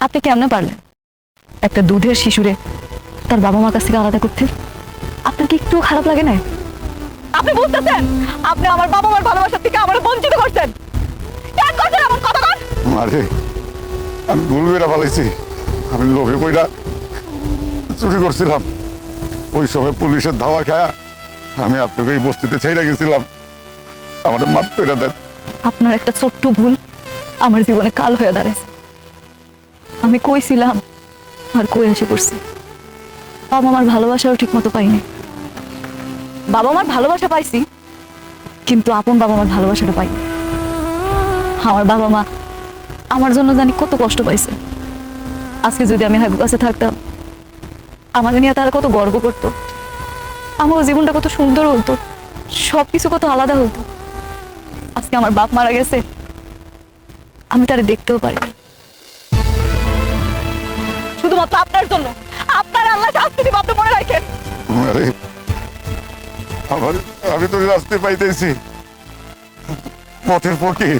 আপনি কেমনে পারলেন একটা দুধের শিশুরে তার বাবা মার কাছ থেকে আলাদা করতে? আপনার কি একটু খারাপ লাগে না? আপনি বুঝতেছেন আপনি আমার বাবা মার ভালোবাসা থেকে আমার বঞ্চিত করছেন? কেন করছেন আমার কথা কন? আরে আমি ভুল বেড়া ফেলাইছি। আমি লোভে কইরা চুরি করছিলাম। ওই সময় পুলিশের ধাওয়া খায়া আমি আপনাকে এই বস্তিতে ছেড়ে গেছিলাম। আমাদের মাফ করে দেন। আপনার একটা ছোট্ট ভুল আমার জীবনে কাল হয়ে দাঁড়াইছে। আমি কইছিলাম আর কই এসে পড়ছি। বাবা মার ভালোবাসাও ঠিক মতো পাইনি। বাবা মার ভালোবাসা পাইছি, কিন্তু আপন বাবা মার ভালোবাসাটা পাইনি। আমার বাবা মা আমার জন্য জানি কত কষ্ট পাইছে। আজকে যদি আমি হাগুর কাছে থাকতাম, আমাকে নিয়ে তারা কত গর্ব করতো, আমার জীবনটা কত সুন্দর হতো, সবকিছু কত আলাদা হতো। আজকে আমার বাপ মারা গেছে, আমি তারা দেখতেও পারি না। শুধুমাত্র আপনার জন্য, আপনার আল্লাহ শাস্তি দিব, আপনি মনে রাখেন। আরে আমি তো রাস্তায় পাইতেছি পথের ফকির।